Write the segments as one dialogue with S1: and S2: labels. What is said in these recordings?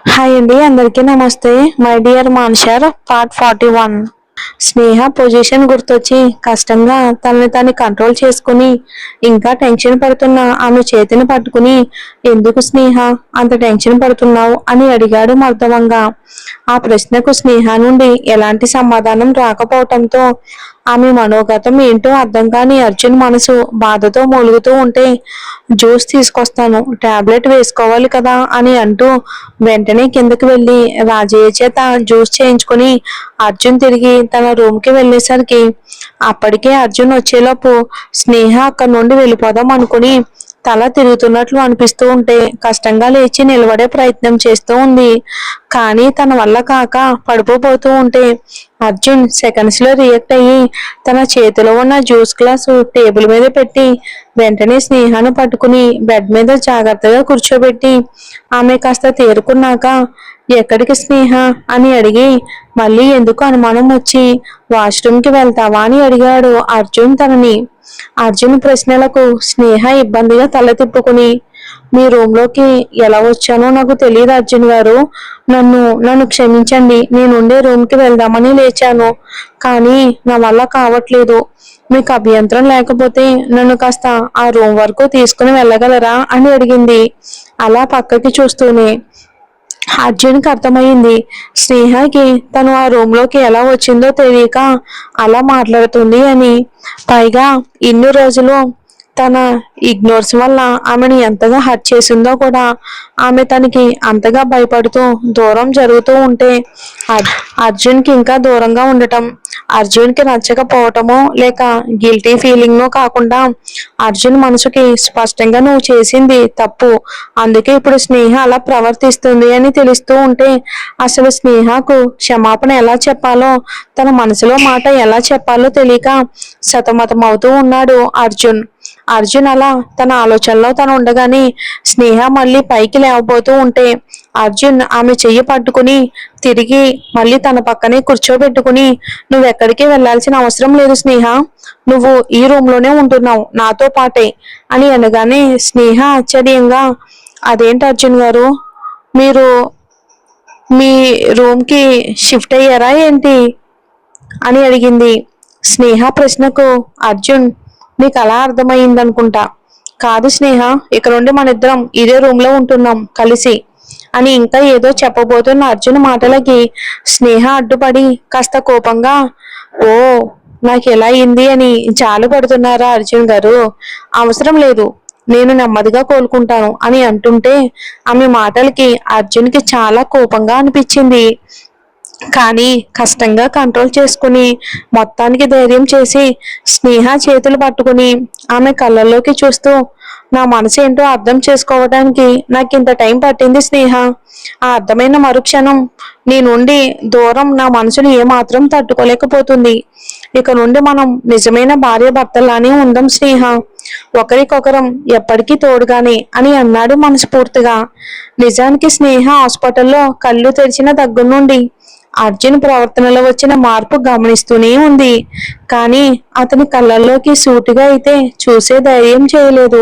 S1: Hi అండి, అందరికీ namaste. My dear మాన్షర్ పార్ట్ 41. స్నేహ పొజిషన్ గుర్తొచ్చి కష్టంగా తనని తను కంట్రోల్ చేసుకుని ఇంకా టెన్షన్ పడుతున్న ఆమె చేతిని పట్టుకుని, ఎందుకు స్నేహ అంత టెన్షన్ పడుతున్నావు అని అడిగాడు మర్దవంగా. ఆ ప్రశ్నకు స్నేహ నుండి ఎలాంటి సమాధానం రాకపోవటంతో ఆమె మనోగతం ఏంటో అర్థం కాని అర్జున్ మనసు బాధతో మూలుగుతూ ఉంటే, జ్యూస్ తీసుకొస్తాను, టాబ్లెట్ వేసుకోవాలి కదా అని అంటూ వెంటనే కిందకి వెళ్ళి రాజయ్య చేత జ్యూస్ చేయించుకుని అర్జున్ తిరిగి తన రూమ్ కి వెళ్ళేసరికి అప్పటికే అర్జున్ వచ్చేలోపు స్నేహ అక్కడి నుండి వెళ్ళిపోదాం అనుకుని తల తిరుగుతున్నట్లు అనిపిస్తూ ఉంటే కష్టంగా లేచి నిలబడే ప్రయత్నం చేస్తూ ఉంది. కానీ తన వల్ల కాక పడిపోతూ ఉంటే అర్జున్ సెకండ్స్ లో రియాక్ట్ అయ్యి తన చేతిలో ఉన్న జ్యూస్ గ్లాసు టేబుల్ మీద పెట్టి వెంటనే స్నేహాన్ని పట్టుకుని బెడ్ మీద జాగ్రత్తగా కూర్చోబెట్టి ఆమె కాస్త తేరుకున్నాక ఎక్కడికి స్నేహ అని అడిగి మళ్ళీ ఎందుకు అనుమానం వచ్చి వాష్రూమ్ కి వెళ్తావా అని అడిగాడు అర్జున్ తనని. అర్జున్ ప్రశ్నలకు స్నేహ ఇబ్బందిగా తల తిప్పుకుని, మీ రూమ్ లోకి ఎలా వచ్చానో నాకు తెలియదు అర్జున్ గారు, నన్ను నన్ను క్షమించండి, నేనుండే రూమ్ కి వెళ్దామని లేచాను, కానీ నా వల్ల కావట్లేదు, మీకు అభ్యంతరం లేకపోతే నన్ను కాస్త ఆ రూమ్ వరకు తీసుకుని వెళ్ళగలరా అని అడిగింది అలా పక్కకి చూస్తూనే. అర్జున్కి అర్థమైంది స్నేహకి తను ఆ రూమ్ లోకి ఎలా వచ్చిందో తెలియక అలా మాట్లాడుతుంది అని. పైగా ఇన్ని రోజులు తన ఇగ్నోర్స్ వల్ల ఆమెను ఎంతగా హర్ట్ చేసిందో కూడా. ఆమె తనకి అంతగా భయపడుతూ దూరం జరుగుతూ ఉంటే అర్జున్కి ఇంకా దూరంగా ఉండటం అర్జున్కి నచ్చకపోవటమో లేక గిల్టీ ఫీలింగ్ కాకుండా అర్జున్ మనసుకి స్పష్టంగా నువ్వు చేసింది తప్పు, అందుకే ఇప్పుడు స్నేహ అలా ప్రవర్తిస్తుంది అని తెలుస్తూ ఉంటే అసలు స్నేహకు క్షమాపణ ఎలా చెప్పాలో, తన మనసులో మాట ఎలా చెప్పాలో తెలియక సతమతం అవుతూ ఉన్నాడు అర్జున్. అర్జున్ అలా తన ఆలోచనలో తను ఉండగానే స్నేహ మళ్ళీ పైకి లేవబోతూ ఉంటే అర్జున్ ఆమె చెయ్యి పట్టుకుని తిరిగి మళ్ళీ తన పక్కనే కూర్చోబెట్టుకుని, నువ్వెక్కడికి వెళ్లాల్సిన అవసరం లేదు స్నేహ, నువ్వు ఈ రూమ్ లోనే ఉంటున్నావు నాతో పాటే అని అనగానే స్నేహ ఆశ్చర్యంగా, అదేంటి అర్జున్ గారు, మీరు మీ రూమ్ కి షిఫ్ట్ అయ్యారా ఏంటి అని అడిగింది. స్నేహ ప్రశ్నకు అర్జున్, నీకు అలా అర్థమైందనుకుంటా, కాదు స్నేహ, ఇక నుండి మన ఇద్దరం ఇదే రూమ్ లో ఉంటున్నాం కలిసి అని ఇంకా ఏదో చెప్పబోతున్న అర్జున్ మాటలకి స్నేహ అడ్డుపడి కాస్త కోపంగా, ఓ నాకు ఎలా అయింది అని జాలి పడుతున్నారా అర్జున్ గారు, అవసరం లేదు, నేను నెమ్మదిగా కోలుకుంటాను అని అంటుంటే ఆమె మాటలకి అర్జున్కి చాలా కోపంగా అనిపించింది. కానీ కష్టంగా కంట్రోల్ చేసుకుని మొత్తానికి ధైర్యం చేసి స్నేహ చేతులు పట్టుకుని ఆమె కళ్ళల్లోకి చూస్తూ, నా మనసు ఏంటో అర్థం చేసుకోవడానికి నాకు ఇంత టైం పట్టింది స్నేహ, ఆ అర్థమైన మరుక్షణం నీ నుండి దూరం నా మనసుని ఏమాత్రం తట్టుకోలేకపోతుంది, ఇక నుండి మనం నిజమైన భార్య భర్తలానే ఉందాం స్నేహ, ఒకరికొకరం ఎప్పటికీ తోడుగానే అని అన్నాడు మనస్ఫూర్తిగా. నిజానికి స్నేహ హాస్పిటల్లో కళ్ళు తెరిచిన దగ్గర నుండి అర్జున్ ప్రవర్తనలో వచ్చిన మార్పు గమనిస్తూనే ఉంది. కానీ అతని కళ్ళల్లోకి సూటిగా అయితే చూసే ధైర్యం చేయలేదు.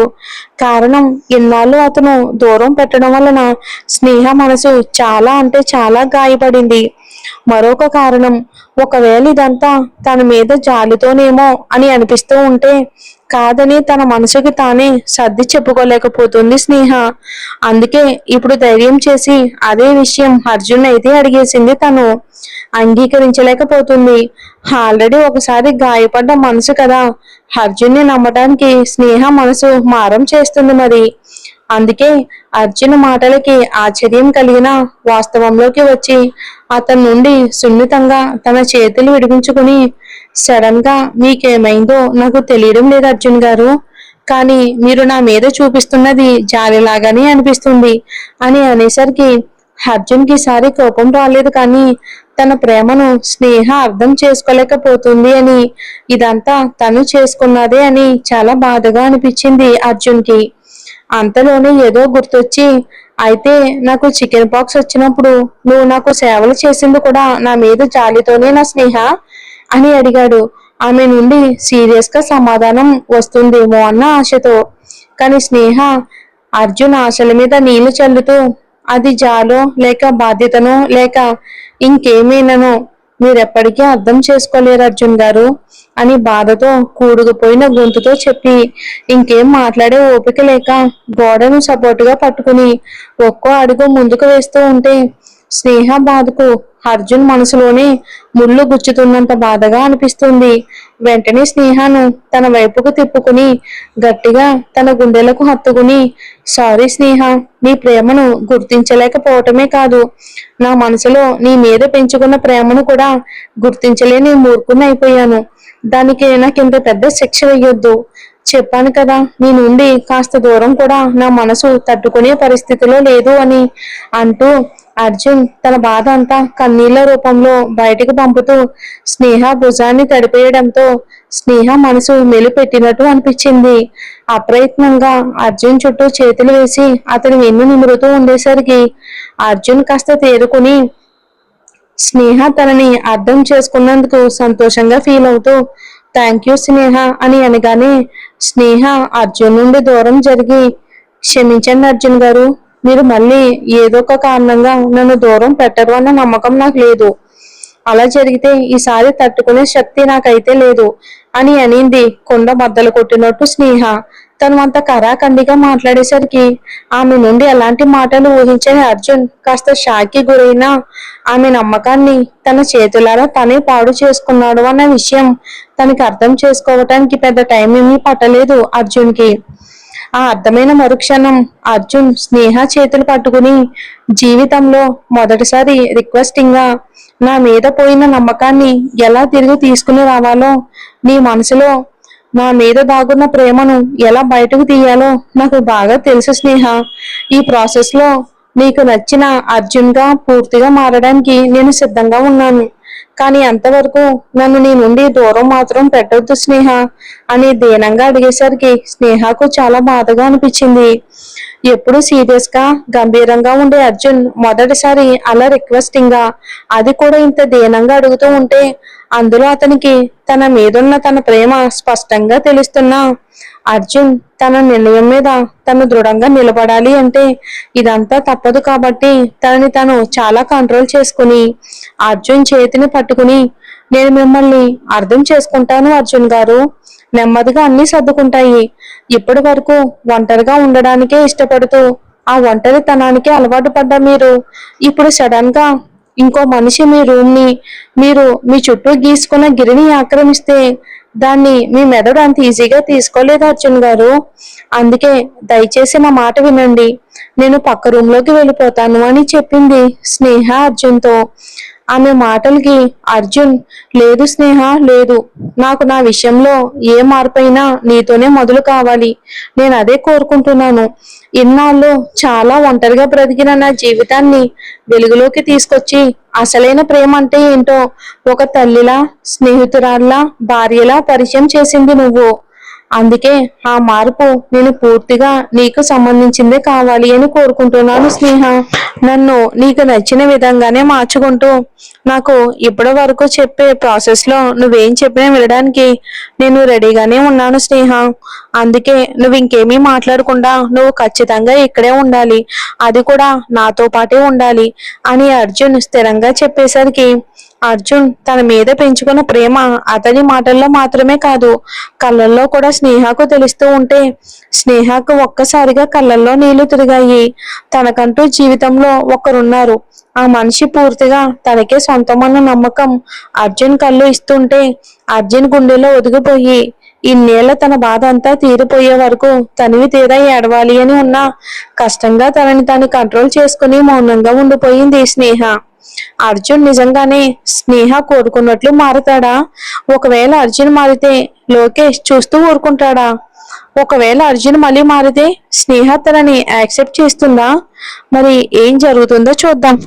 S1: కారణం, ఇన్నాళ్ళు అతను దూరం పెట్టడం వలన స్నేహ మనసు చాలా అంటే చాలా గాయపడింది. మరొక కారణం, ఒకవేళ ఇదంతా తన మీద జాలితోనేమో అని అనిపిస్తూ ఉంటే కాదని తన మనసుకి తానే సర్ది చెప్పుకోలేకపోతుంది స్నేహ. అందుకే ఇప్పుడు ధైర్యం చేసి అదే విషయం అర్జున్ అయితే అడిగేసింది తను. అంగీకరించలేకపోతుంది. ఆల్రెడీ ఒకసారి గాయపడ్డ మనసు కదా, అర్జున్ని నమ్మటానికి స్నేహ మనసు మారం చేస్తుంది మరి. అందుకే అర్జున్ మాటలకి ఆశ్చర్యం కలిగిన వాస్తవంలోకి వచ్చి అతని నుండి సున్నితంగా తన చేతులు విడిపించుకుని, సడన్ గా మీకేమైందో నాకు తెలియడం లేదు అర్జున్ గారు, కానీ మీరు నా మీద చూపిస్తున్నది జాలిలాగానే అనిపిస్తుంది అని అనేసరికి అర్జున్కి ఈసారి కోపం రాలేదు, కానీ తన ప్రేమను స్నేహ అర్థం చేసుకోలేకపోతుంది అని, ఇదంతా తను చేసుకున్నదే అని చాలా బాధగా అనిపించింది అర్జున్కి. అంతలోనే ఏదో గుర్తొచ్చి, అయితే నాకు చికెన్ పాక్స్ వచ్చినప్పుడు నువ్వు నాకు సేవలు చేసింది కూడా నా మీద జాలితోనే నా స్నేహ అని అడిగాడు. ఆమె నుండి సీరియస్ గా సమాధానం వస్తుందేమో అన్న ఆశతో. కానీ స్నేహ అర్జున్ ఆశల మీద నీళ్లు చల్లుతూ, అది జాలో లేక బాధ్యతనో లేక ఇంకేమీననో మీరెప్పటికీ అర్థం చేసుకోలేరు అర్జున్ గారు అని బాధతో కూడుకుపోయిన గొంతుతో చెప్పి ఇంకేం మాట్లాడే ఓపిక లేక గోడను సపోర్టుగా పట్టుకుని ఒక్కో అడుగు ముందుకు వేస్తూ ఉంటే స్నేహ బాధకు అర్జున్ మనసులోనే ముళ్ళు గుచ్చుతున్నంత బాధగా అనిపిస్తుంది. వెంటనే స్నేహను తన వైపుకు తిప్పుకుని గట్టిగా తన గుండెలకు హత్తుకుని, సారీ స్నేహ, నీ ప్రేమను గుర్తించలేకపోవటమే కాదు, నా మనసులో నీ మీద పెంచుకున్న ప్రేమను కూడా గుర్తించలేని మూర్ఖుని అయిపోయాను. దానికి నాకింత పెద్ద శిక్ష వేయొద్దు. చెప్పాను కదా, నీ నుండి కాస్త దూరం కూడా నా మనసు తట్టుకునే పరిస్థితిలో లేదు అని అంటూ అర్జున్ తన బాధ అంతా కన్నీళ్ల రూపంలో బయటికి పంపుతూ స్నేహ భుజాన్ని తడిపేయడంతో స్నేహ మనసు మెలిపెట్టినట్టు అనిపించింది. అప్రయత్నంగా అర్జున్ చుట్టూ చేతులు వేసి అతని వెన్ను నిమురుతూ ఉండేసరికి అర్జున్ కాస్త తేరుకుని స్నేహ తనని అర్థం చేసుకున్నందుకు సంతోషంగా ఫీల్ అవుతూ థ్యాంక్ యూ స్నేహ అని అనగానే స్నేహ అర్జున్ నుండి దూరం జరిగి క్షమించండి అర్జున్ గారు, మీరు మళ్ళీ ఏదో ఒక కారణంగా నన్ను దూరం పెట్టరు అన్న నమ్మకం నాకు లేదు. అలా జరిగితే ఈసారి తట్టుకునే శక్తి నాకైతే లేదు అని అనింది కొండ బద్దలు కొట్టినట్టు స్నేహ. తను అంత కరాఖండిగా మాట్లాడేసరికి ఆమె నుండి ఎలాంటి మాటలు ఊహించని అర్జున్ కాస్త షాక్కి గురైనా ఆమె నమ్మకాన్ని తన చేతులారా తనే పాడు చేసుకున్నాడు అన్న విషయం తనకి అర్థం చేసుకోవటానికి పెద్ద టైం ఏమీ పట్టలేదు అర్జున్కి. ఆ అర్థమైన మరుక్షణం అర్జున్ స్నేహ చేతులు పట్టుకుని జీవితంలో మొదటిసారి రిక్వెస్టింగ్ గా నా మీద పోయిన నమ్మకాన్ని ఎలా తిరిగి తీసుకుని రావాలో, నీ మనసులో నా మీద దాగున్న ప్రేమను ఎలా బయటకు తీయాలో నాకు బాగా తెలుసు స్నేహ. ఈ ప్రాసెస్ లో నీకు నచ్చిన అర్జున్ గా పూర్తిగా మారడానికి నేను సిద్ధంగా ఉన్నాను. కానీ అంతవరకు నన్ను నీ నుండి దూరం మాత్రం పెట్టొద్దు స్నేహ అని దీనంగా అడిగేసరికి స్నేహకు చాలా బాధగా అనిపించింది. ఎప్పుడు సీరియస్ గా గంభీరంగా ఉండే అర్జున్ మొదటిసారి అలా రిక్వెస్టింగ్ గా, అది కూడా ఇంత దీనంగా అడుగుతూ ఉంటే అందులో అతనికి తన మీదున్న తన ప్రేమ స్పష్టంగా తెలుస్తున్నా అర్జున్ తన నిర్ణయం మీద తను దృఢంగా నిలబడాలి అంటే ఇదంతా తప్పదు కాబట్టి తనని తను చాలా కంట్రోల్ చేసుకుని అర్జున్ చేతిని పట్టుకుని నేను మిమ్మల్ని అర్థం చేసుకుంటాను అర్జున్ గారు, నెమ్మదిగా అన్ని సర్దుకుంటాయి. ఇప్పటి వరకు ఒంటరిగా ఉండడానికే ఇష్టపడుతూ ఆ ఒంటరితనానికి అలవాటు పడ్డ మీరు ఇప్పుడు సడన్ గా ఇంకో మనిషి మీ రూమ్ ని, మీరు మీ చుట్టూ గీసుకున్న గిరిని ఆక్రమిస్తే దాన్ని మీ మెదడు అంత ఈజీగా తీసుకోలేదు అర్జున్ గారు. అందుకే దయచేసి నా మాట వినండి, నేను పక్క రూమ్ లోకి వెళ్ళిపోతాను అని చెప్పింది స్నేహ అర్జున్తో. ఆమె మాటలకి అర్జున్ లేదు స్నేహ లేదు, నాకు నా విషయంలో ఏ మార్పైనా నీతోనే మొదలు కావాలి, నేను అదే కోరుకుంటున్నాను. ఇన్నాళ్ళు చాలా ఒంటరిగా బ్రతికిన నా జీవితాన్ని వెలుగులోకి తీసుకొచ్చి అసలైన ప్రేమ అంటే ఏంటో ఒక తల్లిలా, స్నేహితురాల్లా, భార్యలా పరిచయం చేసింది నువ్వు. అందుకే ఆ మార్పు నేను పూర్తిగా నీకు సంబంధించిందే కావాలి అని కోరుకుంటున్నాను స్నేహ. నన్ను నీకు నచ్చిన విధంగానే మార్చుకుంటూ నాకు ఇప్పటి వరకు చెప్పే ప్రాసెస్ లో నువ్వేం చెప్పినా వినడానికి నేను రెడీగానే ఉన్నాను స్నేహ. అందుకే నువ్వు ఇంకేమీ మాట్లాడకుండా నువ్వు ఖచ్చితంగా ఇక్కడే ఉండాలి, అది కూడా నాతో పాటే ఉండాలి అని అర్జున్ స్థిరంగా చెప్పేసరికి అర్జున్ తన మీద పెంచుకున్న ప్రేమ అతని మాటల్లో మాత్రమే కాదు కళ్ళల్లో కూడా స్నేహకు తెలుస్తూ ఉంటే స్నేహకు ఒక్కసారిగా కళ్ళల్లో నీళ్లు తిరిగాయి. తనకంటూ జీవితంలో ఒకరున్నారు, ఆ మనిషి పూర్తిగా తనకే సొంతమన్న నమ్మకం అర్జున్ కళ్ళు ఇస్తుంటే అర్జున్ గుండెలో ఒదిగిపోయి ఇన్నేళ్ల తన బాధ అంతా తీరిపోయే వరకు తనివి తీరా ఏడవాలి అని ఉన్నా కష్టంగా తనని తాను కంట్రోల్ చేసుకుని మౌనంగా ఉండిపోయింది స్నేహ. అర్జున్ నిజంగానే స్నేహ కోరుకున్నట్లు మారుతాడా? ఒకవేళ అర్జున్ మారితే లోకేష్ చూస్తూ ఊరుకుంటాడా? ఒకవేళ అర్జున్ మళ్ళీ మారితే స్నేహ తనని యాక్సెప్ట్ చేస్తుందా? మరి ఏం జరుగుతుందో చూద్దాం.